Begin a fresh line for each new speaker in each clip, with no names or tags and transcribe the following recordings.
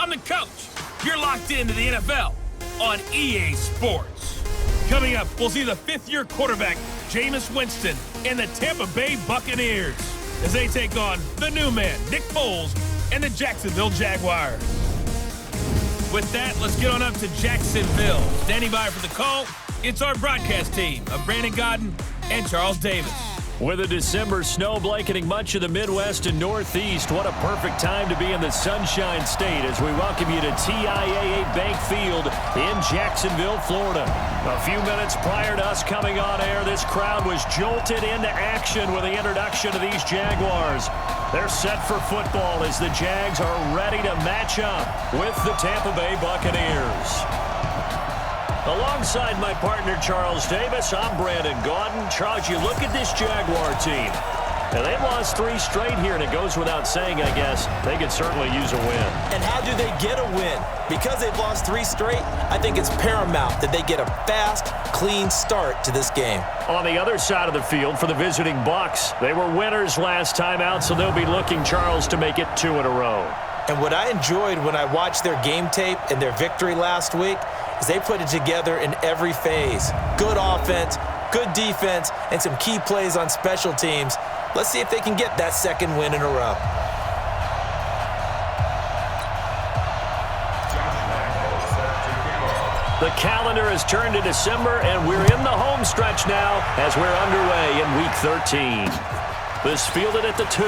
I'm the coach. You're locked into the NFL on EA Sports. Coming up, we'll see the fifth-year quarterback, Jameis Winston, and the Tampa Bay Buccaneers as they take on the new man, Nick Foles, and the Jacksonville Jaguars. With that, let's get on up to Jacksonville. Standing by for the call, it's our broadcast team of Brandon Godden and Charles Davis.
With a December snow blanketing much of the Midwest and Northeast, what a perfect time to be in the Sunshine State as we welcome you to TIAA Bank Field in Jacksonville, Florida. A few minutes prior to us coming on air, this crowd was jolted into action with the introduction of these Jaguars. They're set for football as the Jags are ready to match up with the Tampa Bay Buccaneers. Alongside my partner, Charles Davis, I'm Brandon Godden. Charles, you look at this Jaguar team, and they've lost 3 straight here, and it goes without saying, I guess, they could certainly use a win.
And how do they get a win? Because they've lost 3 straight, I think it's paramount that they get a fast, clean start to this game.
On the other side of the field for the visiting Bucs, they were winners last time out, so they'll be looking, Charles, to make it 2 in a row.
And what I enjoyed when I watched their game tape and their victory last week is they put it together in every phase. Good offense, good defense, and some key plays on special teams. Let's see if they can get that 2nd win in a row.
The calendar has turned to December, and we're in the home stretch now as we're underway in Week 13. This fielded at the 2.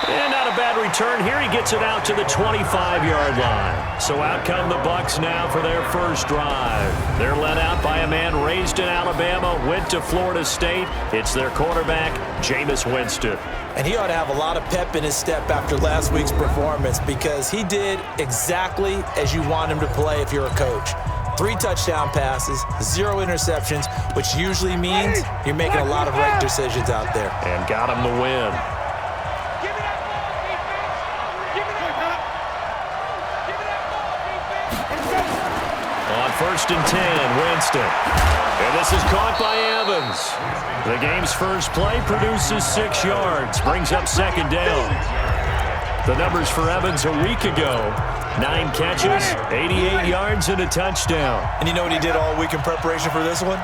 And not a bad return here. He gets it out to the 25-yard line. So out come the Bucs now for their first drive. They're led out by a man raised in Alabama, went to Florida State. It's their quarterback, Jameis Winston.
And he ought to have a lot of pep in his step after last week's performance because he did exactly as you want him to play if you're a coach. 3 touchdown passes, 0 interceptions, which usually means you're making a lot of right decisions out there.
And got him the win. First and 10, Winston. And this is caught by Evans. The game's first play produces 6 yards, brings up 2nd down. The numbers for Evans a week ago, 9 catches, 88 yards, and a touchdown.
And you know what he did all week in preparation for this one?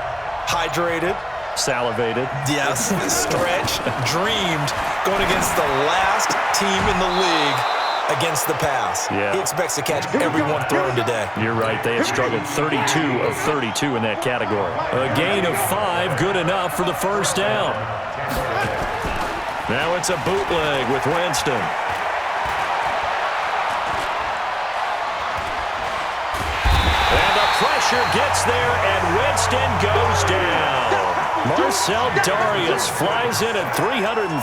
Hydrated.
Salivated.
Yes, stretched, dreamed, going against the last team in the league against the pass.
Yeah.
He expects to catch everyone thrown today.
You're right. They have struggled 32 of 32 in that category. A gain of 5, good enough for the first down. Now it's a bootleg with Winston. And the pressure gets there, and Winston goes down. Marcel Darius flies in at 331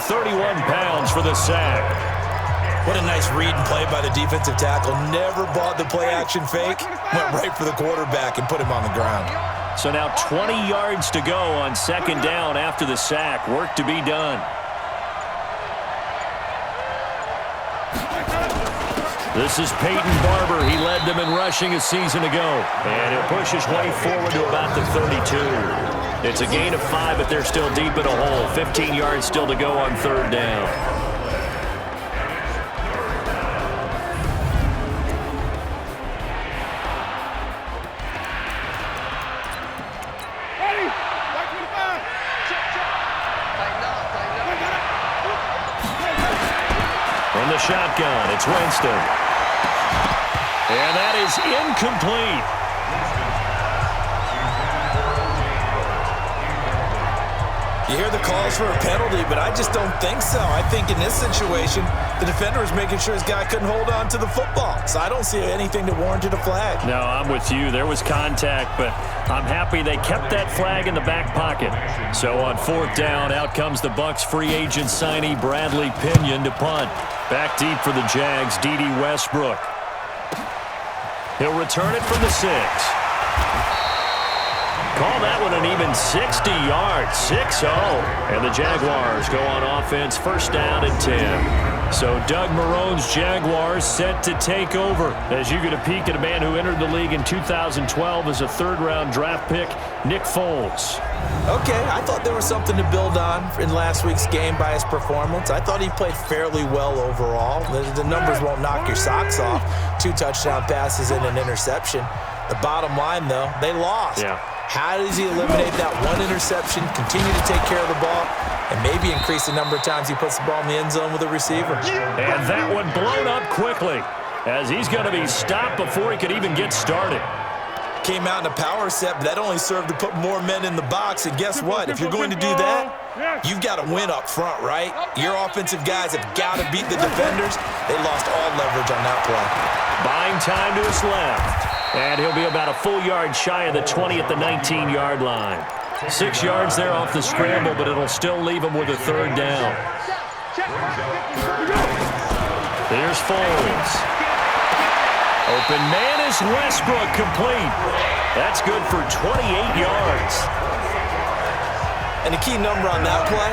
pounds for the sack.
What a nice read and play by the defensive tackle. Never bought the play-action fake. Went right for the quarterback and put him on the ground.
So now 20 yards to go on 2nd down after the sack. Work to be done. This is Peyton Barber. He led them in rushing a season ago. And he'll push his way forward to about the 32. It's a gain of 5, but they're still deep in a hole. 15 yards still to go on 3rd down. Shotgun, it's Winston. And that is incomplete.
You hear the calls for a penalty, but I just don't think so. I think in this situation, the defender is making sure his guy couldn't hold on to the football. So I don't see anything that warranted a flag.
No, I'm with you. There was contact, but I'm happy they kept that flag in the back pocket. So on 4th down, out comes the Bucs free agent signee Bradley Pinion to punt. Back deep for the Jags, D.D. Westbrook. He'll return it from the 6. Call that one an even 60 yards, 6-0. And the Jaguars go on offense, 1st down and 10. So Doug Marrone's Jaguars set to take over. As you get a peek at a man who entered the league in 2012 as a third-round draft pick, Nick Foles.
Okay, I thought there was something to build on in last week's game by his performance. I thought he played fairly well overall. The numbers won't knock your socks off. 2 touchdown passes and an interception. The bottom line, though, they lost.
Yeah.
How does he eliminate that one interception, continue to take care of the ball, and maybe increase the number of times he puts the ball in the end zone with a receiver?
And that one blown up quickly as he's going to be stopped before he could even get started.
Came out in a power set, but that only served to put more men in the box. And guess what? If you're going to do that, you've got to win up front, right? Your offensive guys have got to beat the defenders. They lost all leverage on that play.
Buying time to his left. And he'll be about a full yard shy of the 20 at the 19-yard line. 6 yards there off the scramble, but it'll still leave him with a third down. Here's Foles. Open man is Westbrook, complete. That's good for 28 yards.
And the key number on that play,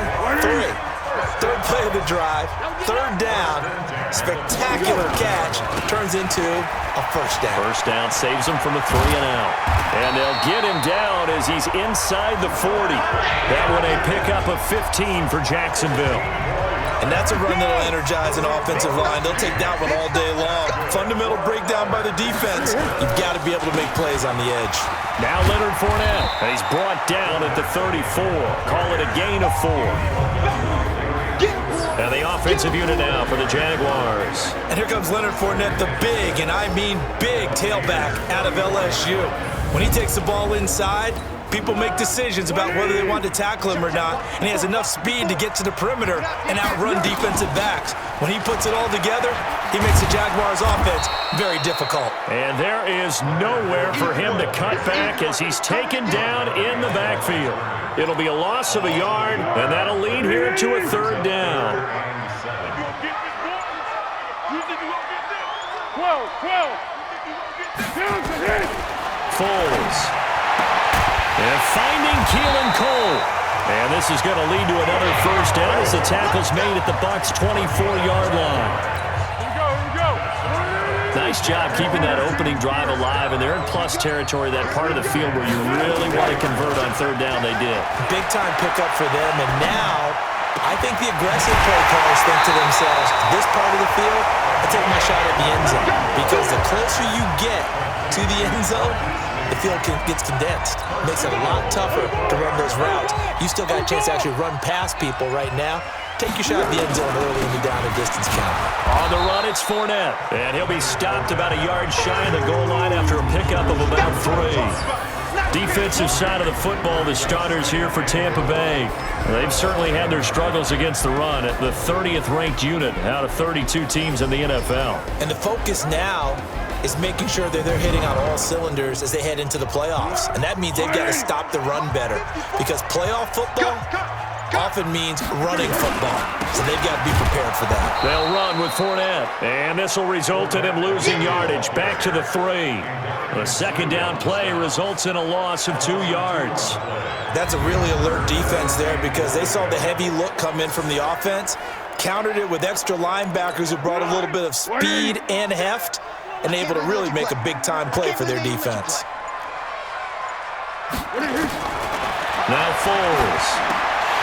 3. Third play of the drive, third down, spectacular catch, turns into a first down.
First down saves him from a 3 and out. And they'll get him down as he's inside the 40. That one a pickup of 15 for Jacksonville.
And that's a run that'll energize an offensive line. They'll take that one all day long. Fundamental breakdown by the defense. You've got to be able to make plays on the edge.
Now Leonard Fournette. And he's brought down at the 34. Call it a gain of 4. And the offensive unit now for the Jaguars.
And here comes Leonard Fournette, the big, and I mean big, tailback out of LSU. When he takes the ball inside, people make decisions about whether they want to tackle him or not, and he has enough speed to get to the perimeter and outrun defensive backs. When he puts it all together, he makes the Jaguars' offense very difficult.
And there is nowhere for him to cut back as he's taken down in the backfield. It'll be a loss of a yard, and that'll lead here to a third down. Foles. And finding Keelan Cole. And this is going to lead to another first down as the tackle's made at the Bucs' 24-yard line. Nice job keeping that opening drive alive, and they're in plus territory, that part of the field where you really want to convert on third down. They did.
Big-time pickup for them, and now I think the aggressive play callers think to themselves, this part of the field, I'll take my shot at the end zone, because the closer you get to the end zone, the field gets condensed. Makes it a lot tougher to run those routes. You still got a chance to actually run past people right now. Take your shot at the end zone early in the down and distance count.
On the run, it's Fournette. And he'll be stopped about a yard shy of the goal line after a pickup of about 3. Defensive side of the football, the starters here for Tampa Bay. They've certainly had their struggles against the run at the 30th ranked unit out of 32 teams in the NFL.
And the focus now is making sure that they're hitting on all cylinders as they head into the playoffs. And that means they've got to stop the run better, because playoff football often means running football. So they've got to be prepared for that.
They'll run with Fournette. And this will result in him losing yardage back to the 3. The second down play results in a loss of 2 yards.
That's a really alert defense there, because they saw the heavy look come in from the offense, countered it with extra linebackers who brought a little bit of speed and heft, and able to really make a big-time play for their defense.
Now Foles.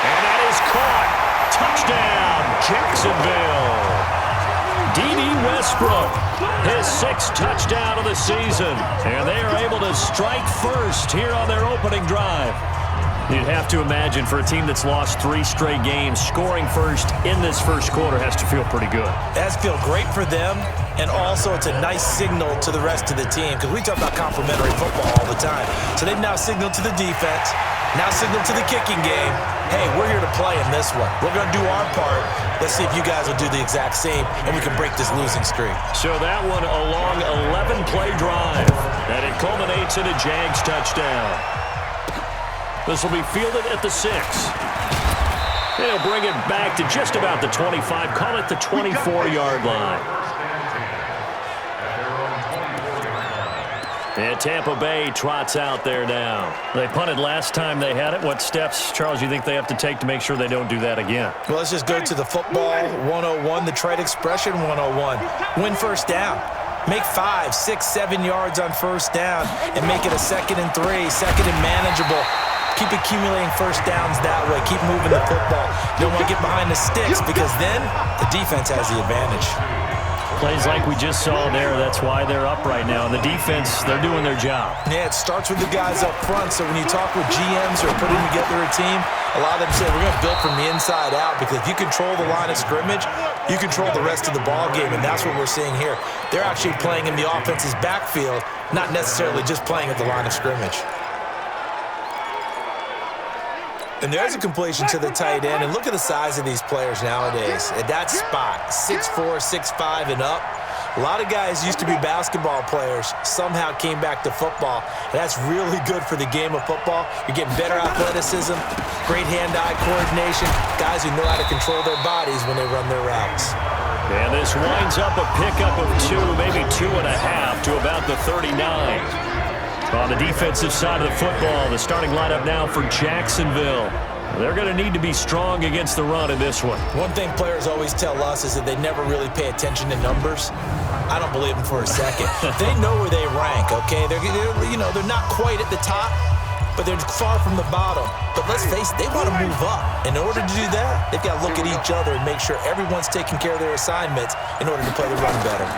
And that is caught. Touchdown, Jacksonville. D.D. Westbrook, his 6th touchdown of the season. And they are able to strike first here on their opening drive. You'd have to imagine for a team that's lost 3 straight games, scoring first in this first quarter has to feel pretty good.
It has to feel great for them, and also it's a nice signal to the rest of the team, because we talk about complementary football all the time. So they've now signaled to the defense, now signaled to the kicking game, hey, we're here to play in this one. We're going to do our part. Let's see if you guys will do the exact same, and we can break this losing streak.
So that one a long 11-play drive, and it culminates in a Jags touchdown. This will be fielded at the 6. They'll bring it back to just about the 25. Call it the 24-yard line. And Tampa Bay trots out there now. They punted last time they had it. What steps, Charles, you think they have to take to make sure they don't do that again?
Well, let's just go to the football 101, the trade expression 101. Win first down. Make 5, 6, 7 yards on first down and make it a 2nd and 3, 2nd and manageable. Keep accumulating first downs that way. Keep moving the football. You don't want to get behind the sticks because then the defense has the advantage.
Plays like we just saw there, that's why they're up right now. And the defense, they're doing their job.
Yeah, it starts with the guys up front. So when you talk with GMs or putting together a team, a lot of them say we're going to build from the inside out because if you control the line of scrimmage, you control the rest of the ball game, and that's what we're seeing here. They're actually playing in the offense's backfield, not necessarily just playing at the line of scrimmage. And there's a completion to the tight end. And look at the size of these players nowadays. At that spot, 6'4", 6'5", and up. A lot of guys used to be basketball players, somehow came back to football. And that's really good for the game of football. You're getting better athleticism, great hand-eye coordination, guys who know how to control their bodies when they run their routes.
And this winds up a pickup of 2, maybe 2.5 to about the 39. On the defensive side of the football, the starting lineup now for Jacksonville. They're going to need to be strong against the run in this one.
One thing players always tell us is that they never really pay attention to numbers. I don't believe them for a second. They know where they rank, okay? They're not quite at the top, but they're far from the bottom. But let's face it, they want to move up. In order to do that, they've got to look at each other and make sure everyone's taking care of their assignments in order to play the run better.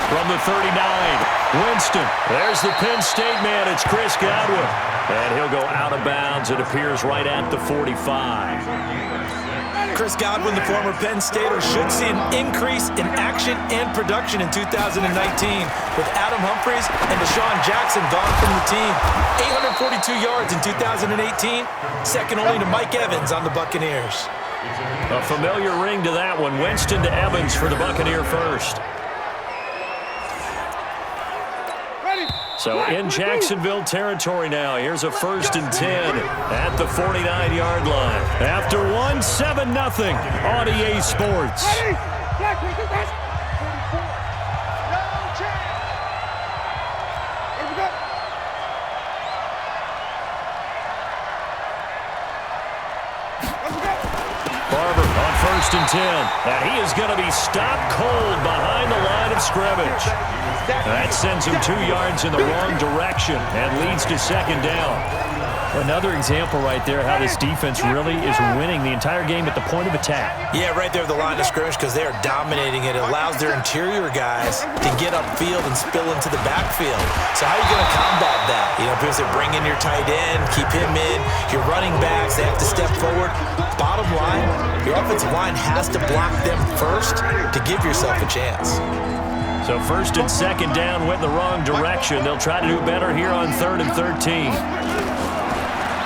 From the 39, Winston. There's the Penn State man. It's Chris Godwin. And he'll go out of bounds. It appears right at the 45.
Chris Godwin, the former Penn Stater, should see an increase in action and production in 2019 with Adam Humphries and Deshaun Jackson gone from the team. 842 yards in 2018, second only to Mike Evans on the Buccaneers.
A familiar ring to that one. Winston to Evans for the Buccaneer first. So in Jacksonville territory now. Here's a 1st and 10 at the 49-yard line. After 1-7-0 on EA Sports. Barber on 1st and 10. And he is going to be stopped cold behind the line of scrimmage. That sends him 2 yards in the wrong direction and leads to 2nd down. Another example right there how this defense really is winning the entire game at the point of attack.
Yeah, right there at the line of scrimmage because they are dominating it. It allows their interior guys to get upfield and spill into the backfield. So how are you going to combat that? People say bring in your tight end, keep him in. Your running backs, they have to step forward. Bottom line, your offensive line has to block them first to give yourself a chance.
So 1st and 2nd down went the wrong direction. They'll try to do better here on 3rd and 13.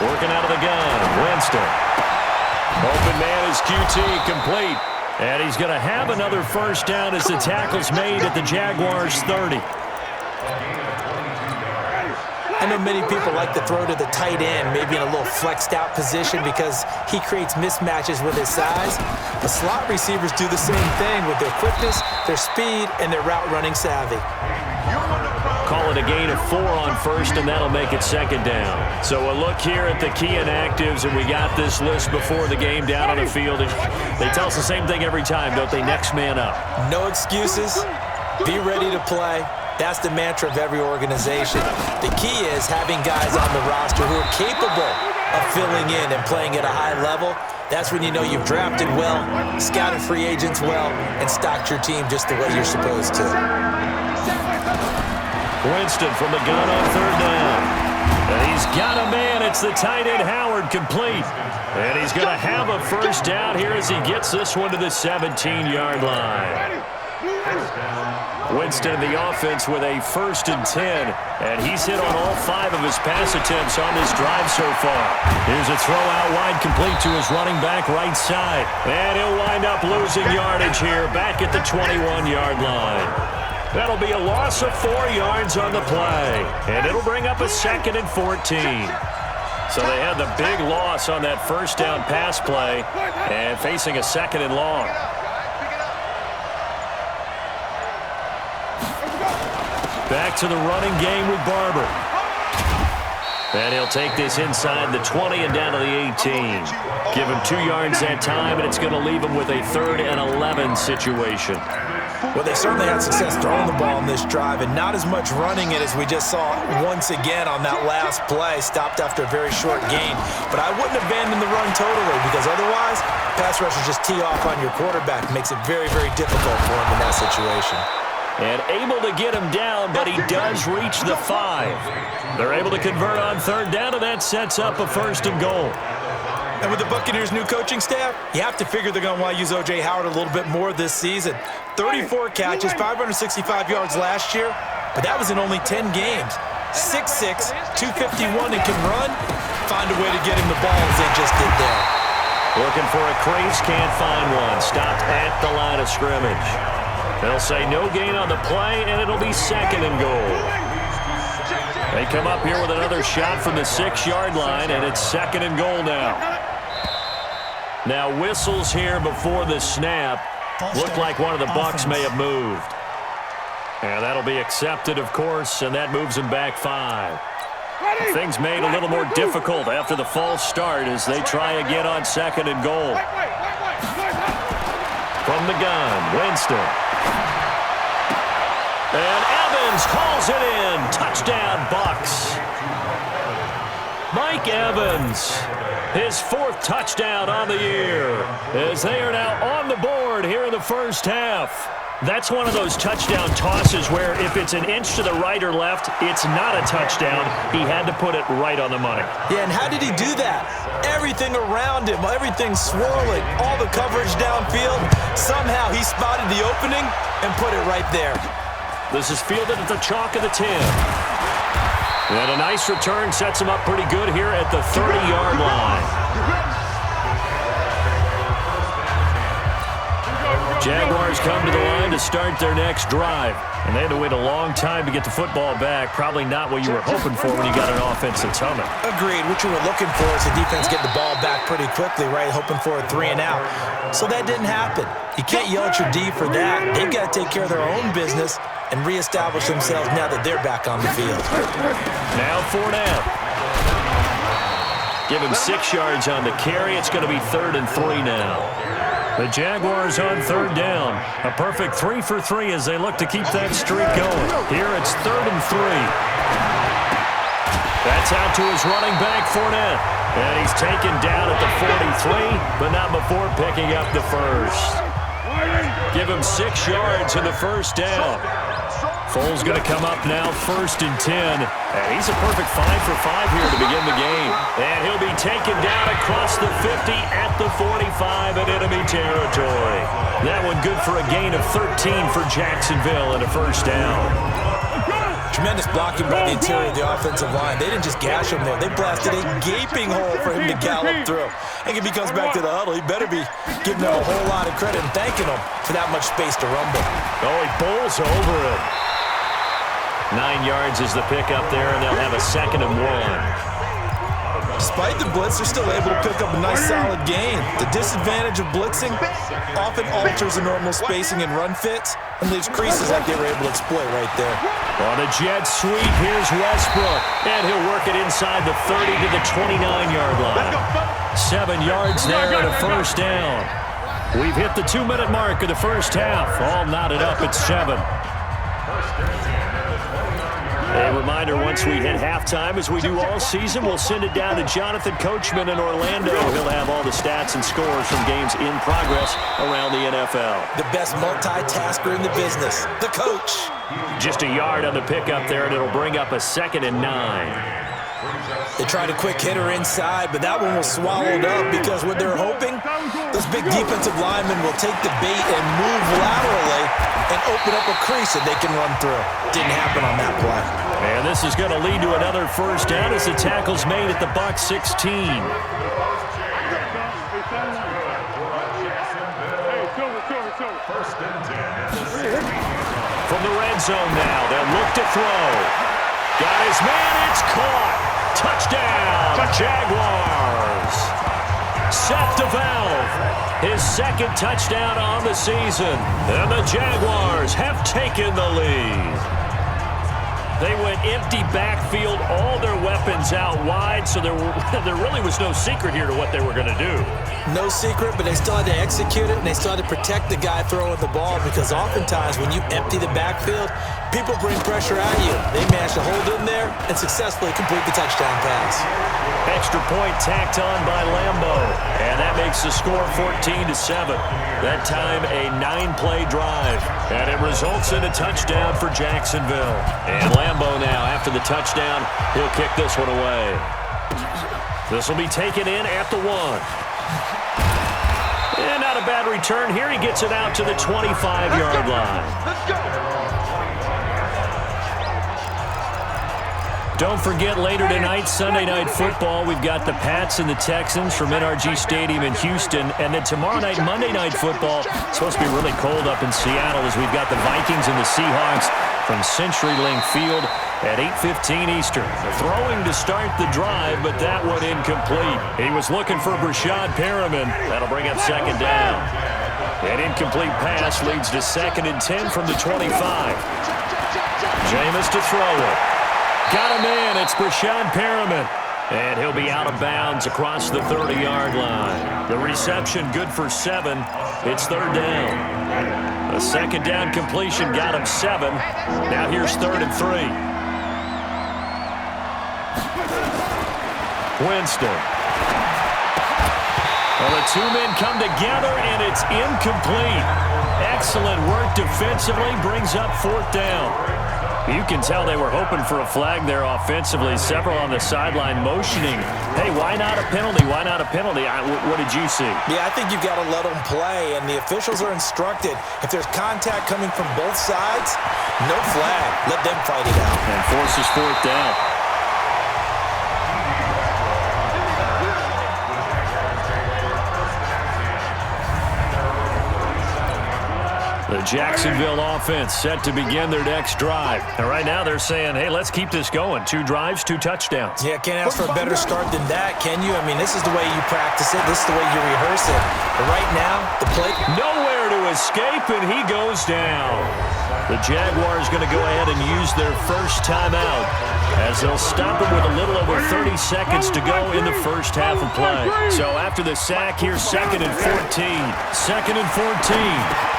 Working out of the gun, Winston. Open man is QT, complete. And he's going to have another first down as the tackle's made at the Jaguars' 30.
I know many people like to throw to the tight end, maybe in a little flexed out position because he creates mismatches with his size. The slot receivers do the same thing with their quickness, their speed, and their route running savvy.
Call it a gain of 4 on 1st, and that'll make it 2nd down. So a look here at the key inactives, and we got this list before the game down on the field. They tell us the same thing every time, don't they? Next man up.
No excuses. Be ready to play. That's the mantra of every organization. The key is having guys on the roster who are capable of filling in and playing at a high level. That's when you know you've drafted well, scouted free agents well, and stocked your team just the way you're supposed to.
Winston from the gun on 3rd down. And he's got a man. It's the tight end Howard, complete. And he's going to have a first down here as he gets this one to the 17-yard line. Winston in the offense with a 1st and 10. And he's hit on all 5 of his pass attempts on this drive so far. Here's a throw out wide, complete to his running back right side. And he'll wind up losing yardage here back at the 21-yard line. That'll be a loss of 4 yards on the play. And it'll bring up a 2nd and 14. So they had the big loss on that first down pass play and facing a 2nd and long. Back to the running game with Barber. And he'll take this inside the 20 and down to the 18. Give him 2 yards that time, and it's going to leave him with a 3rd and 11 situation.
Well, they certainly had success throwing the ball on this drive, and not as much running it as we just saw once again on that last play. Stopped after a very short gain. But I wouldn't abandon the run totally, because otherwise, pass rushers just tee off on your quarterback. Makes it very, very difficult for him in that situation.
And able to get him down, but he does reach the 5. They're able to convert on 3rd down, and that sets up a 1st and goal.
And with the Buccaneers' new coaching staff, you have to figure they're going to want to use O.J. Howard a little bit more this season. 34 catches, 565 yards last year, but that was in only 10 games. 6'6", 251, and can run. Find a way to get him the ball as they just did there.
Looking for a crease, can't find one. Stopped at the line of scrimmage. They'll say no gain on the play, and it'll be 2nd and goal. They come up here with another shot from the 6-yard line, and it's 2nd and goal now. Now whistles here before the snap. Looked like one of the Bucs may have moved. And that'll be accepted, of course, and that moves them back 5. Things made a little more difficult after the false start as they try again on 2nd and goal. From the gun, Winston. And Evans calls it in. Touchdown, Bucs. Mike Evans, his 4th touchdown on the year, as they are now on the board here in the first half. That's one of those touchdown tosses where if it's an inch to the right or left, it's not a touchdown. He had to put it right on the money.
Yeah, and how did he do that? Everything around him, everything swirling, all the coverage downfield. Somehow he spotted the opening and put it right there.
This is fielded at the chalk of the 10. And a nice return sets him up pretty good here at the 30-yard line. Jaguars come to the line to start their next drive. And they had to wait a long time to get the football back. Probably not what you were hoping for when you got an offense that's humming.
Agreed. What you were looking for is the defense get the ball back pretty quickly, right? Hoping for a 3 and out. So that didn't happen. You can't yell at your D for that. They've got to take care of their own business and reestablish themselves now that they're back on the field.
Now Fournette. Give him 6 yards on the carry. It's going to be 3rd and 3 now. The Jaguars on 3rd down. A perfect 3 for 3 as they look to keep that streak going. Here it's 3rd and 3. That's out to his running back, Fournette. And he's taken down at the 43, but not before picking up the 1st. Give him 6 yards in the 1st down. Foles going to come up now, 1st and 10. And he's a perfect 5 for 5 here to begin the game. And he'll be taken down across the 50 at the 45 in enemy territory. That one good for a gain of 13 for Jacksonville and a 1st down.
Tremendous blocking by the interior of the offensive line. They didn't just gash him there. They blasted a gaping hole for him to gallop through. I think if he comes back to the huddle, he better be giving them a whole lot of credit and thanking them for that much space to rumble.
Oh, he bowls over it. 9 yards is the pickup there, and they'll have a 2nd and 1.
Despite the blitz, they're still able to pick up a nice solid gain. The disadvantage of blitzing often alters the normal spacing and run fits and leaves creases like they were able to exploit right there.
On a jet sweep, here's Westbrook, and he'll work it inside the 30 to the 29-yard line. 7 yards there and a 1st down. We've hit the 2-minute mark of the first half. All knotted up at 7. A reminder, once we hit halftime, as we do all season, we'll send it down to Jonathan Coachman in Orlando. He'll have all the stats and scores from games in progress around the NFL.
The best multitasker in the business, the coach.
Just a yard on the pickup there, and it'll bring up a 2nd and 9.
They tried a quick hitter inside, but that one was swallowed up because what they're hoping, those big defensive linemen will take the bait and move laterally and open up a crease that they can run through. Didn't happen on that play.
And this is going to lead to another 1st down as the tackle's made at the Bucs 16. From the red zone now, they'll look to throw. Got his man, it's caught. Touchdown, Jaguars. Seth DeValve, his 2nd touchdown on the season. And the Jaguars have taken the lead. They went empty backfield, all their weapons out wide, so there really was no secret here to what they were going to do.
No secret, but they still had to execute it, and they still had to protect the guy throwing the ball, because oftentimes when you empty the backfield, people bring pressure at you. They managed to hold in there and successfully complete the touchdown pass.
Extra point tacked on by Lambo, and that makes the score 14-7. That time a 9-play drive, and it results in a touchdown for Jacksonville. And Lambo now, after the touchdown, he'll kick this one away. This will be taken in at the 1. And not a bad return here. He gets it out to the 25-yard line.
Let's go.
Don't forget, later tonight, Sunday Night Football, we've got the Pats and the Texans from NRG Stadium in Houston. And then tomorrow night, Monday Night Football, it's supposed to be really cold up in Seattle as we've got the Vikings and the Seahawks from CenturyLink Field at 8:15 Eastern. They're throwing to start the drive, but that one incomplete. He was looking for Brashad Perriman. That'll bring up second down. An incomplete pass leads to 2nd and 10 from the 25. Jameis to throw it. Got him in. It's Brashad Perriman. And he'll be out of bounds across the 30-yard line. The reception good for 7. It's 3rd down. A 2nd down completion got him 7. Now here's 3rd and 3. Winston. Well, the two men come together, and it's incomplete. Excellent work defensively. Brings up 4th down. You can tell they were hoping for a flag there offensively. Several on the sideline motioning, hey, why not a penalty? Why not a penalty? What did you see?
Yeah, I think you've got to let them play, and the officials are instructed. If there's contact coming from both sides, no flag. Let them fight it out.
And forces 4th down. The Jacksonville offense set to begin their next drive. And right now they're saying, hey, let's keep this going. 2 drives, 2 touchdowns.
Yeah, can't ask for a better start than that, can you? I mean, this is the way you practice it. This is the way you rehearse it. But right now, the play...
Nowhere to escape, and he goes down. The Jaguars going to go ahead and use their first timeout as they'll stop him with a little over 30 seconds to go in the first half of play. So after the sack, here's 2nd and 14. 2nd and 14.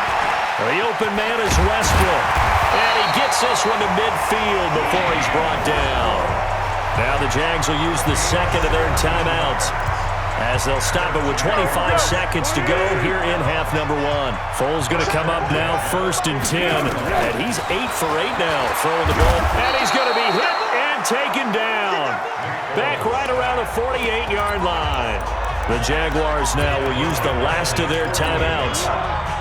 The open man is Westbrook, and he gets this one to midfield before he's brought down. Now the Jags will use the 2nd of their timeouts as they'll stop it with 25 seconds to go here in half number 1. Foles going to come up now, 1st and 10, and he's 8 for 8 now throwing the ball, and he's going to be hit and taken down. Back right around the 48-yard line. The Jaguars now will use the last of their timeouts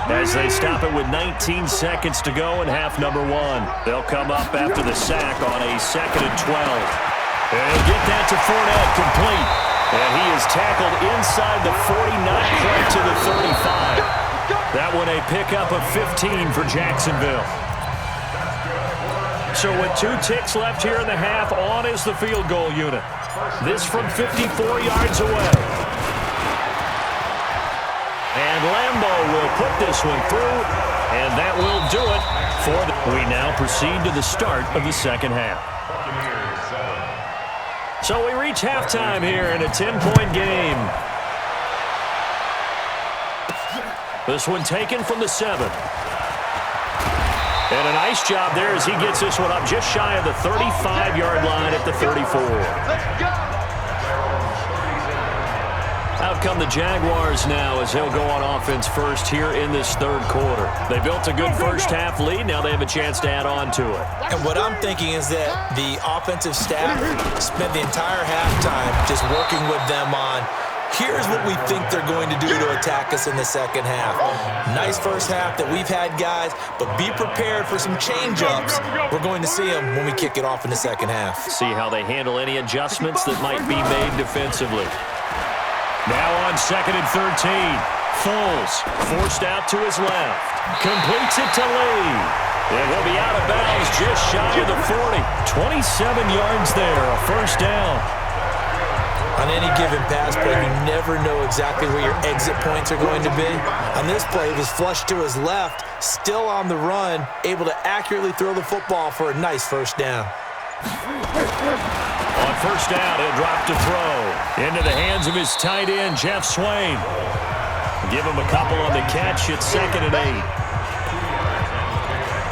as they stop it with 19 seconds to go in half number 1. They'll come up after the sack on a 2nd and 12. And get that to Fournette, complete. And he is tackled inside the 40, not quite to the 35. That one a pickup of 15 for Jacksonville. So with 2 ticks left here in the half, on is the field goal unit. This from 54 yards away. And Lambo will put this one through, and that will do it for we now proceed to the start of the second half. So we reach halftime here in a 10-point game. This one taken from the 7. And a nice job there as he gets this one up just shy of the 35-yard line at the 34.
Let's go.
Out come the Jaguars now as he'll go on offense first here in this 3rd quarter. They built a good first half lead. Now they have a chance to add on to it.
And what I'm thinking is that the offensive staff spent the entire halftime just working with them on, here's what we think they're going to do to attack us in the second half. Nice first half that we've had, guys, but be prepared for some change-ups. We're going to see them when we kick it off in the second half.
See how they handle any adjustments that might be made defensively. Now on 2nd and 13. Foles forced out to his left. Completes it to Lee. And he'll be out of bounds just shy of the 40. 27 yards there, a first down.
On any given pass play, you never know exactly where your exit points are going to be. On this play, it was flushed to his left, still on the run, able to accurately throw the football for a nice first down.
On first down, he'll drop to throw. Into the hands of his tight end, Jeff Swain. Give him a couple on the catch. It's 2nd and 8.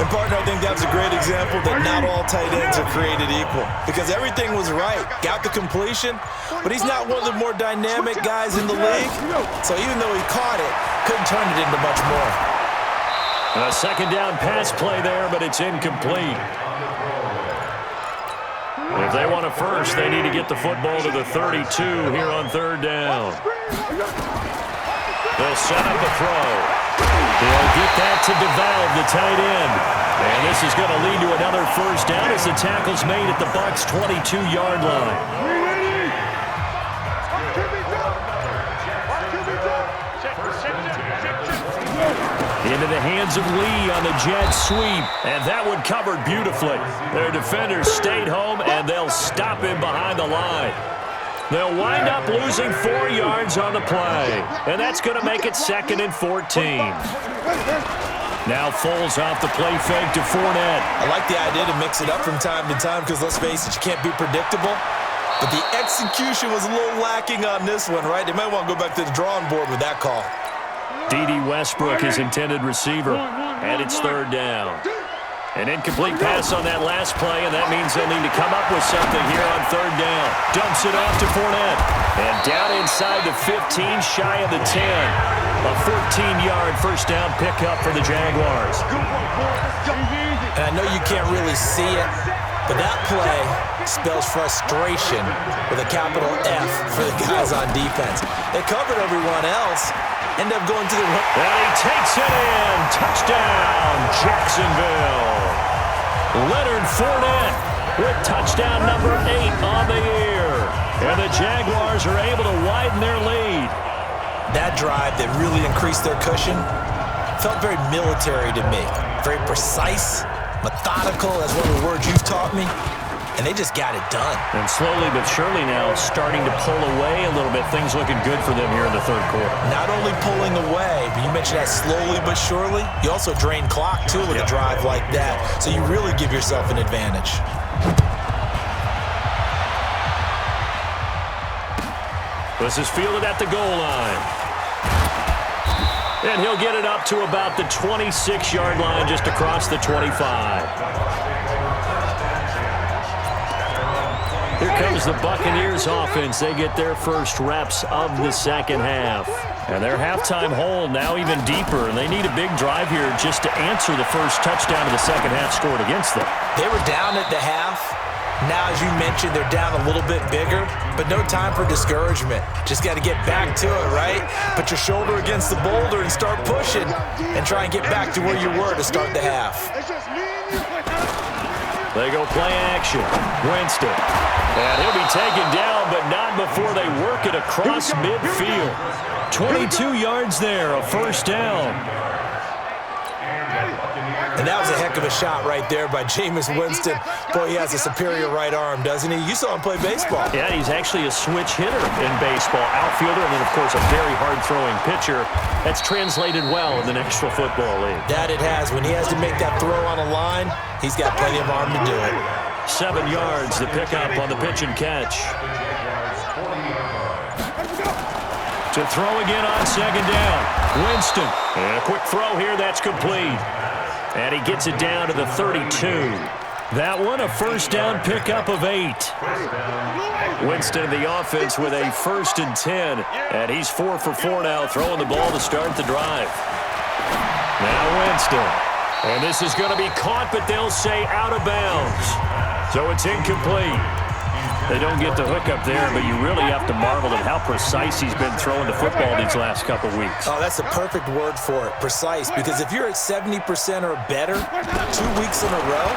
And, partner, I think that's a great example that not all tight ends are created equal because everything was right. Got the completion, but he's not one of the more dynamic guys in the league. So even though he caught it, couldn't turn it into much more.
A 2nd down pass play there, but it's incomplete. If they want a first, they need to get the football to the 32 here on 3rd down. They'll set up a throw. They'll get that to DeValve, the tight end. And this is going to lead to another first down as the tackle's made at the Bucs' 22-yard line. Into the hands of Lee on the jet sweep. And that one covered beautifully. Their defenders stayed home, and they'll stop him behind the line. They'll wind up losing 4 yards on the play. And that's going to make it 2nd and 14. Now Foles off the play fake to Fournette.
I like the idea to mix it up from time to time because, let's face it, you can't be predictable. But the execution was a little lacking on this one, right? They might want to go back to the drawing board with that call.
D.D. Westbrook, his intended receiver, and it's 3rd down. An incomplete pass on that last play, and that means they'll need to come up with something here on 3rd down. Dumps it off to Fournette. And down inside the 15, shy of the 10. A 14-yard first down pickup for the Jaguars.
And I know you can't really see it, but that play spells frustration with a capital F for the guys on defense. They covered everyone else. End up going to the right.
And he takes it in. Touchdown, Jacksonville. Leonard Fournette with touchdown number 8 on the year. And the Jaguars are able to widen their lead.
That drive that really increased their cushion felt very military to me. Very precise, methodical, that's one of the words you've taught me. And they just got it done.
And slowly but surely now starting to pull away a little bit. Things looking good for them here in the 3rd quarter.
Not only pulling away, but you mentioned that slowly but surely. You also drain clock, too, with a drive like that. So you really give yourself an advantage.
This is fielded at the goal line. And he'll get it up to about the 26-yard line just across the 25. Here comes the Buccaneers offense. They get their first reps of the 2nd half. And their halftime hole now even deeper. And they need a big drive here just to answer the first touchdown of the 2nd half scored against them.
They were down at the half. Now, as you mentioned, they're down a little bit bigger, but no time for discouragement. Just got to get back to it, right? Put your shoulder against the boulder and start pushing and try and get back to where you were to start the half.
They go play action. Winston. And he'll be taken down, but not before they work it across midfield. 22 yards there, a first down.
And that was a heck of a shot right there by Jameis Winston. Boy, he has a superior right arm, doesn't he? You saw him play baseball.
Yeah, he's actually a switch hitter in baseball. Outfielder, and then, of course, a very hard-throwing pitcher. That's translated well in the National Football League.
That it has. When he has to make that throw on a line, he's got plenty of arm to do it.
7 yards, the pickup on the pitch and catch. To throw again on 2nd down. Winston. And a quick throw here, that's complete. And he gets it down to the 32. That one, a first down pickup of 8. Winston in the offense with a 1st and 10. And he's 4 for 4 now, throwing the ball to start the drive. Now Winston. And this is going to be caught, but they'll say out of bounds. So it's incomplete. They don't get the hook up there, but you really have to marvel at how precise he's been throwing the football these last couple weeks.
Oh, that's the perfect word for it, precise. Because if you're at 70% or better 2 weeks in a row,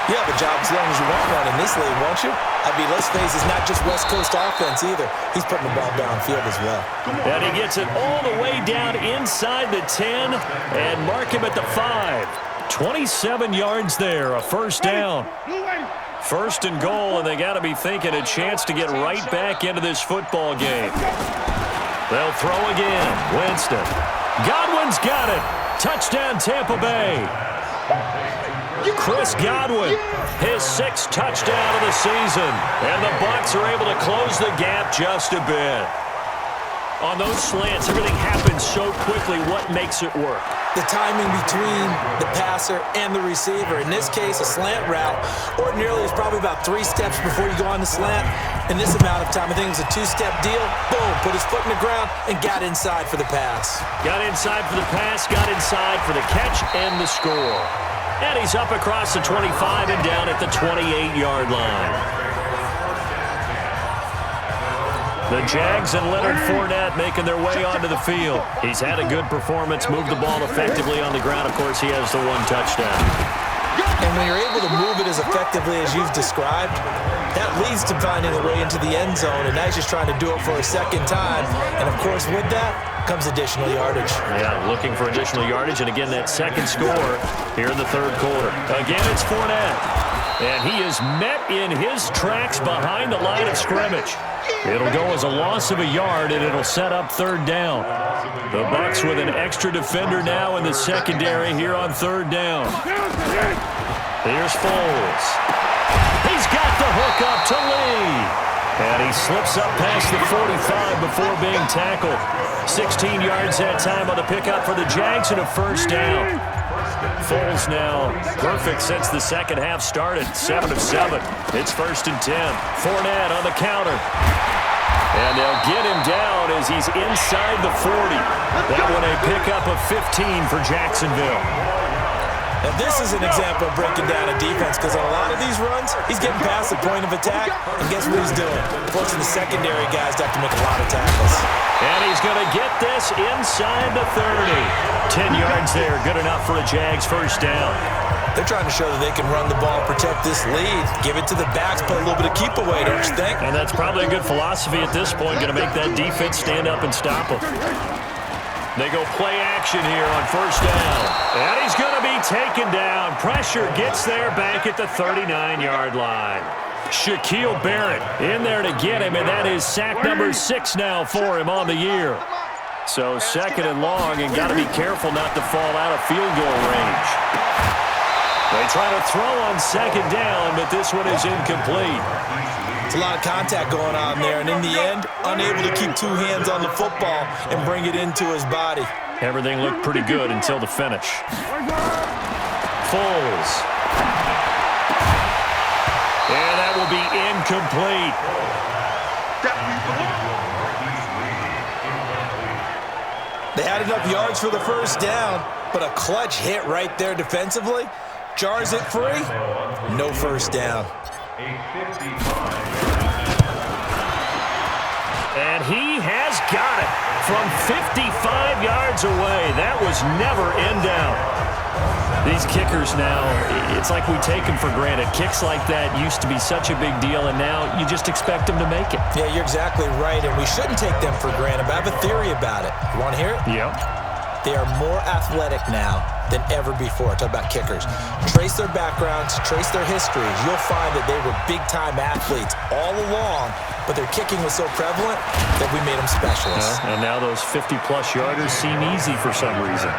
you have a job as long as you want one in this league, won't you? I mean, let's face it, it's not just West Coast offense either. He's putting the ball downfield as well.
And he gets it all the way down inside the 10 and mark him at the 5. 27 yards there, a first down. 1st and goal, and they got to be thinking a chance to get right back into this football game. They'll throw again. Winston. Godwin's got it. Touchdown, Tampa Bay. Chris Godwin, his 6th touchdown of the season. And the Bucs are able to close the gap just a bit. On those slants, everything happens so quickly. What makes it work?
The timing between the passer and the receiver. In this case, a slant route ordinarily is probably about 3 steps before you go on the slant. In this amount of time, I think it was a 2-step deal. Boom, put his foot in the ground and got inside for the pass.
Got inside for the pass, got inside for the catch and the score. And he's up across the 25 and down at the 28-yard line. The Jags and Leonard Fournette making their way onto the field. He's had a good performance, moved the ball effectively on the ground. Of course, he has the 1 touchdown.
And when you're able to move it as effectively as you've described, that leads to finding a way into the end zone, and now he's just trying to do it for a second time. And, of course, with that comes additional yardage.
Yeah, looking for additional yardage, and again, that second score here in the 3rd quarter. Again, it's Fournette, and he is met in his tracks behind the line of scrimmage. It'll go as a loss of a yard, and it'll set up 3rd down. The Bucs with an extra defender now in the secondary here on 3rd down. Here's Foles. He's got the hook up to Lee. And he slips up past the 45 before being tackled. 16 yards that time on the pickup for the Jags and a 1st down. Foles now perfect since the second half started. 7 of 7. It's 1st and 10. Fournette on the counter. And they'll get him down as he's inside the 40. That one a pickup of 15 for Jacksonville.
And this is an example of breaking down a defense, because on a lot of these runs, he's getting past the point of attack, and guess what he's doing? Forcing the secondary guys to have to make a lot of tackles.
And he's going to get this inside the 30. 10 yards there, good enough for a Jags 1st down.
They're trying to show that they can run the ball, protect this lead, give it to the backs, play a little bit of keep away, don't you think?
And that's probably a good philosophy at this point, going to make that defense stand up and stop them. They go play action here on 1st down. And he's going to be taken down. Pressure gets there back at the 39-yard line. Shaquille Barrett in there to get him, and that is sack number 6 now for him on the year. So 2nd and long, and got to be careful not to fall out of field goal range. They try to throw on 2nd down, but this one is incomplete.
It's a lot of contact going on there, and in the end, unable to keep 2 hands on the football and bring it into his body.
Everything looked pretty good until the finish. Foles. And that will be incomplete.
They had enough yards for the 1st down, but a clutch hit right there defensively jars it free. No 1st down.
And he has got it from 55 yards away. That was never in doubt. These kickers now, it's like we take them for granted. Kicks like that used to be such a big deal, and now you just expect them to make it.
Yeah, you're exactly right, and we shouldn't take them for granted, but I have a theory about it. You want to hear it?
Yep.
They are more athletic now than ever before. Talk about kickers. Trace their backgrounds, trace their histories. You'll find that they were big-time athletes all along, but their kicking was so prevalent that we made them specialists.
And now those 50-plus yarders seem easy for some reason.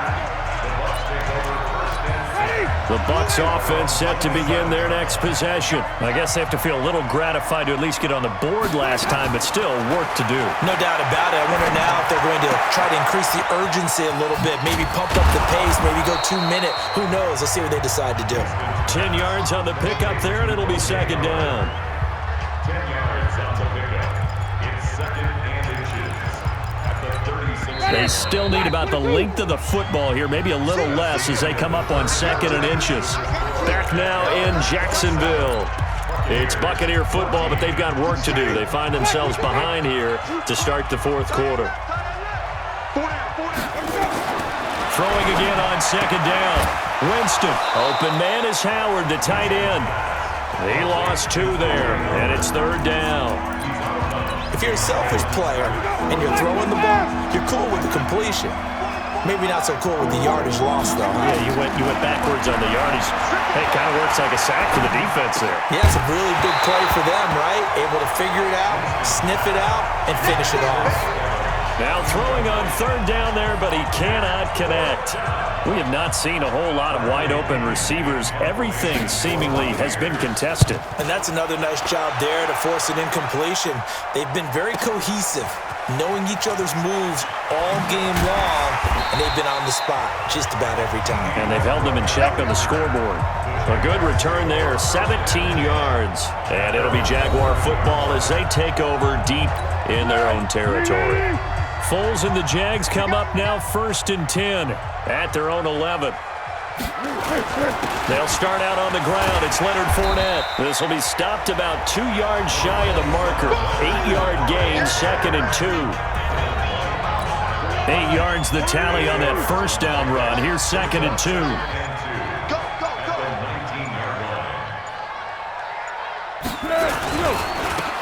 The Bucs offense set to begin their next possession. I guess they have to feel a little gratified to at least get on the board last time, but still work to do.
No doubt about it. I wonder now if they're going to try to increase the urgency a little bit, maybe pump up the pace, maybe go 2-minute. Who knows? Let's see what they decide to do.
10 yards on the pickup there, and it'll be 2nd down.
10 yards on the pickup. It's 2nd and inches at the 36.
They still need about the length of the football here, maybe a little less as they come up on 2nd and inches. Back now in Jacksonville. It's Buccaneer football, but they've got work to do. They find themselves behind here to start the 4th quarter. Throwing again on 2nd down. Winston. Open man is Howard, the tight end. He lost 2 there, and it's 3rd down.
If you're a selfish player and you're throwing the ball, you're cool with the completion. Maybe not so cool with the yardage loss, though.
Yeah, you went backwards on the yardage. Hey, it kind of works like a sack for the defense there.
Yeah, it's a really big play for them, right? Able to figure it out, sniff it out, and finish it off.
Now throwing on third down there, but he cannot connect. We have not seen a whole lot of wide-open receivers. Everything seemingly has been contested.
And that's another nice job there to force an incompletion. They've been very cohesive, knowing each other's moves all game long, and they've been on the spot just about every time.
And they've held them in check on the scoreboard. A good return there, 17 yards. And it'll be Jaguar football as they take over deep in their own territory. Foles and the Jags come up now 1st and 10 at their own 11. They'll start out on the ground. It's Leonard Fournette. This will be stopped about 2 yards shy of the marker. 8-yard gain, 2nd and 2. 8 yards the tally on that first down run. Here's 2nd and 2.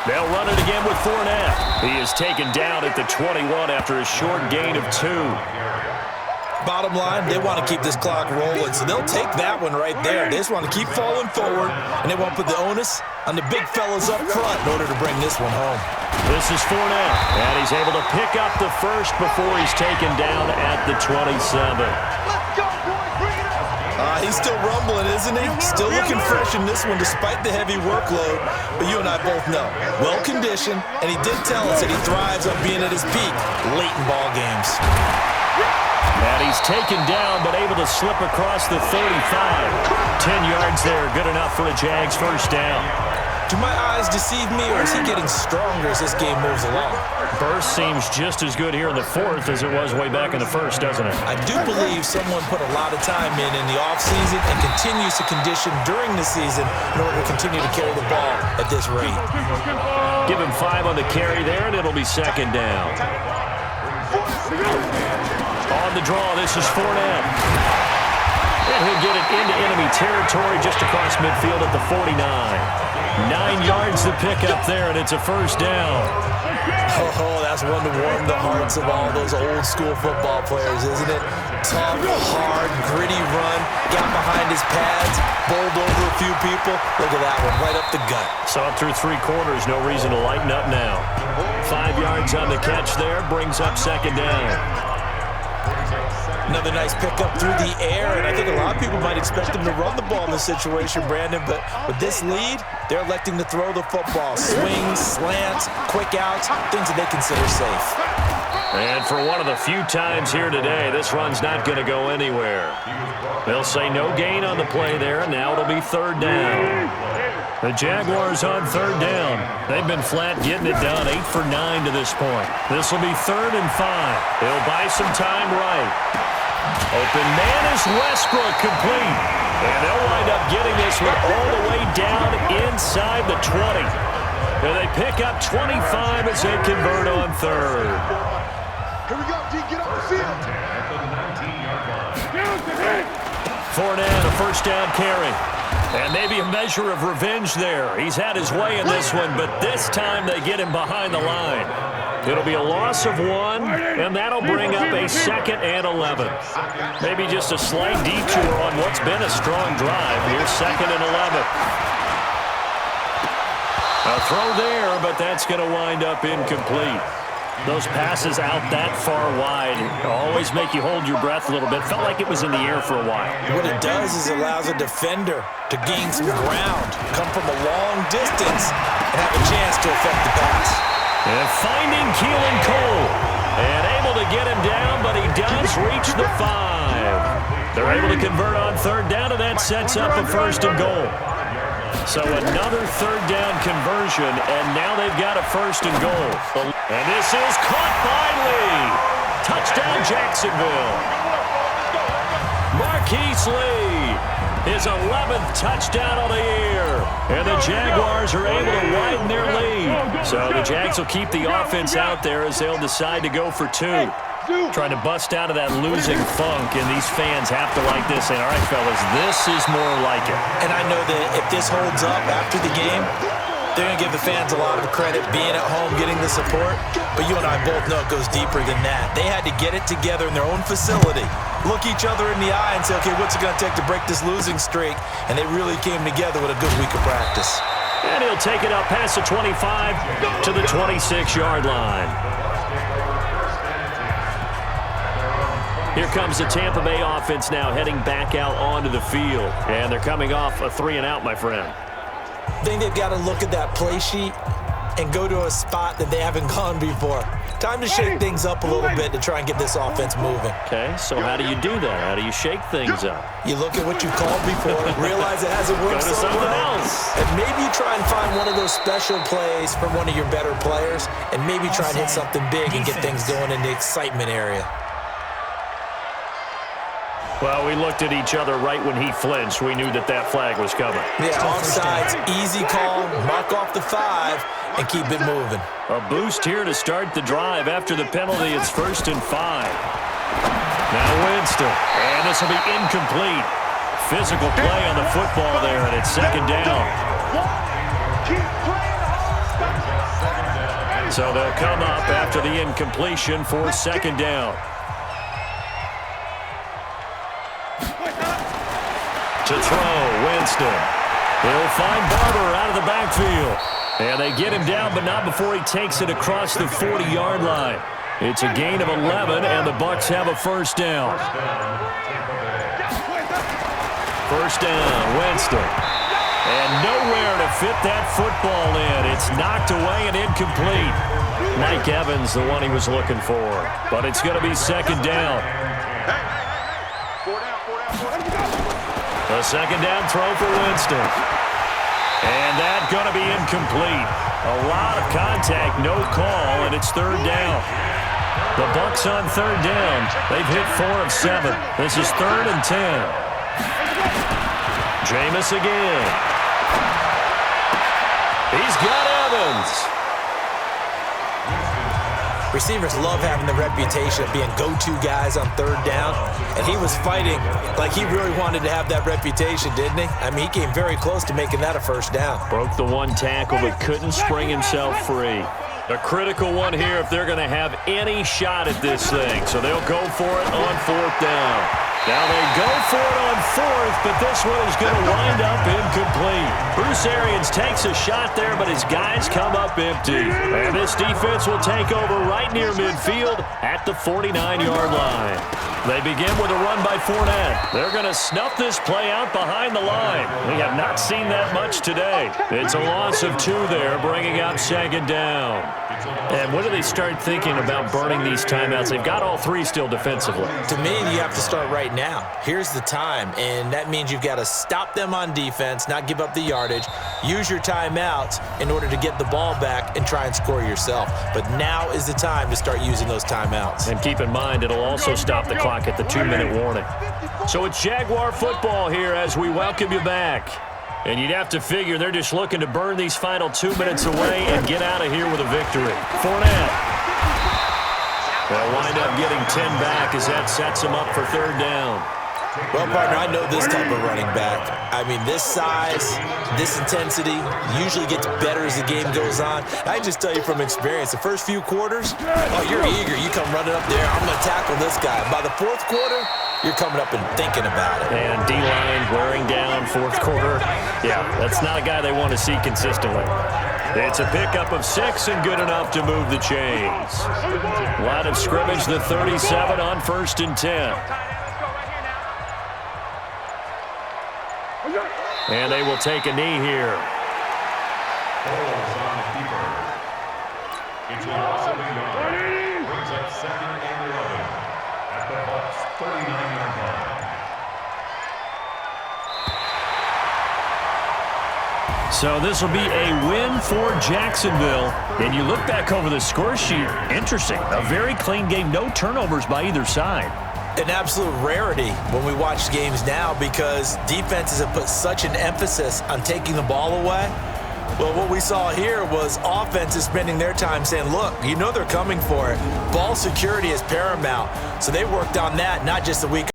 They'll run it again with Fournette. He is taken down at the 21 after a short gain of 2.
Bottom line, they want to keep this clock rolling, so they'll take that one right there. They just want to keep falling forward, and they won't put the onus on the big fellas up front in order to bring this one home.
This is Fournette, and he's able to pick up the first before he's taken down at the 27.
He's still rumbling, isn't he? Still looking fresh in this one despite the heavy workload. But you and I both know, well-conditioned, and he did tell us that he thrives on being at his peak late in ball games.
And he's taken down but able to slip across the 35. 10 yards there, good enough for a Jags first down.
Do my eyes deceive me, or is he getting stronger as this game moves along?
Burst seems just as good here in the 4th as it was way back in the 1st, doesn't it?
I do believe someone put a lot of time in the offseason and continues to condition during the season in order to continue to carry the ball at this rate.
Give him 5 on the carry there, and it'll be 2nd down. On the draw, this is Fournette. And he'll get it into enemy territory just across midfield at the 49. 9 yards to pick up there, and it's a first down.
Oh, that's one to warm the hearts of all those old school football players, isn't it? Tough, hard, gritty run, got behind his pads, bowled over a few people. Look at that one, right up the gut.
Saw it through 3 quarters, no reason to lighten up now. 5 yards on the catch there, brings up 2nd down.
Another nice pickup through the air, and I think a lot of people might expect them to run the ball in this situation, Brandon, but with this lead, they're electing to throw the football. Swings, slants, quick outs, things that they consider safe.
And for one of the few times here today, this run's not going to go anywhere. They'll say no gain on the play there, and now it'll be 3rd down. The Jaguars on 3rd down. They've been flat getting it done, 8 for 9 to this point. This will be 3rd and 5. They'll buy some time right. Open man is Westbrook, complete. And they'll wind up getting this one all the way down inside the 20. And they pick up 25 as they convert on 3rd.
Here we go, D, get off the field.
Fournette, a first down carry. And maybe a measure of revenge there. He's had his way in this one, but this time they get him behind the line. It'll be a loss of 1, and that'll bring up a 2nd and 11. Maybe just a slight detour on what's been a strong drive. Here's 2nd and 11. A throw there, but that's going to wind up incomplete. Those passes out that far wide always make you hold your breath a little bit. Felt like it was in the air for a while.
What it does is it allows a defender to gain some ground, come from a long distance, and have a chance to affect the pass.
And finding Keelan Cole. And able to get him down, but he does reach the 5. They're able to convert on 3rd down, and that sets up a 1st and goal. So another 3rd down conversion, and now they've got a 1st and goal. And this is caught by Lee. Touchdown, Jacksonville. Marquise Lee, his 11th touchdown of the year. And the Jaguars are able to widen their lead. So the Jags will keep the offense out there as they'll decide to go for 2. Trying to bust out of that losing funk, and these fans have to like this. And all right, fellas, this is more like it.
And I know that if this holds up after the game, they're going to give the fans a lot of credit being at home, getting the support. But you and I both know it goes deeper than that. They had to get it together in their own facility, look each other in the eye and say, okay, what's it going to take to break this losing streak? And they really came together with a good week of practice.
And he'll take it up past the 25 to the 26-yard line. Here comes the Tampa Bay offense now heading back out onto the field. And they're coming off a 3-and-out, my friend.
I think they've got to look at that play sheet and go to a spot that they haven't gone before. Time to shake things up a little bit to try and get this offense moving.
Okay, so how do you do that? How do you shake things up?
You look at what you called before, realize it hasn't worked
Go to
so
something
well,
else.
and maybe you try and find one of those special plays from one of your better players, and maybe try and hit something big and get things going in the excitement area.
Well, we looked at each other right when he flinched. We knew that that flag was coming.
Yeah, offsides, easy call, mark off the 5, and keep it moving.
A boost here to start the drive. After the penalty, it's 1st and 5. Now Winston, and this will be incomplete. Physical play on the football there, and it's 2nd down. So they'll come up after the incompletion for 2nd down. To throw, Winston. He'll find Barber out of the backfield. And they get him down, but not before he takes it across the 40-yard line. It's a gain of 11, and the Bucs have a 1st down. 1st down, Winston. And nowhere to fit that football in. It's knocked away and incomplete. Mike Evans, the one he was looking for. But it's going to be 2nd down. A 2nd down throw for Winston. And that's going to be incomplete. A lot of contact, no call, and it's 3rd down. The Bucs on 3rd down. They've hit 4 of 7. This is 3rd and 10. Jameis again. He's got Evans.
Receivers love having the reputation of being go-to guys on 3rd down, and he was fighting like he really wanted to have that reputation, didn't he? I mean, he came very close to making that a 1st down.
Broke the one tackle but couldn't spring himself free. A critical one here if they're going to have any shot at this thing, so they'll go for it on 4th down. Now they go for it on 4th, but this one is going to wind up incomplete. Bruce Arians takes a shot there, but his guys come up empty. And this defense will take over right near midfield at the 49-yard line. They begin with a run by Fournette. They're going to snuff this play out behind the line. We have not seen that much today. It's a loss of 2 there, bringing up 2nd down. And when do they start thinking about burning these timeouts? They've got all 3 still defensively.
To me, you have to start right now. Here's the time, and that means you've got to stop them on defense, not give up the yardage, use your timeouts in order to get the ball back and try and score yourself. But now is the time to start using those timeouts.
And keep in mind, it'll also stop the clock at the 2-minute warning. So it's Jaguar football here as we welcome you back. And you'd have to figure they're just looking to burn these final 2 minutes away and get out of here with a victory. Fournette. They'll wind up getting 10 back as that sets them up for 3rd down.
Well, partner, I know this type of running back. I mean, this size, this intensity usually gets better as the game goes on. I just tell you from experience, the first few quarters, oh, you're eager. You come running up there, I'm going to tackle this guy. By the 4th quarter, you're coming up and thinking about it.
And D-line wearing down 4th quarter. Yeah, that's not a guy they want to see consistently. It's a pickup of 6 and good enough to move the chains. Line of scrimmage, the 37 on 1st and 10. And they will take a knee here.
Falls on the keeper. It's a loss of a yard. Brings up 2nd and 11 at the Bucs' 39-yard line.
So this will be a win for Jacksonville. And you look back over the score sheet, interesting. A very clean game, no turnovers by either side.
An absolute rarity when we watch games now because defenses have put such an emphasis on taking the ball away. Well, what we saw here was offenses spending their time saying, look, you know they're coming for it. Ball security is paramount. So they worked on that not just a week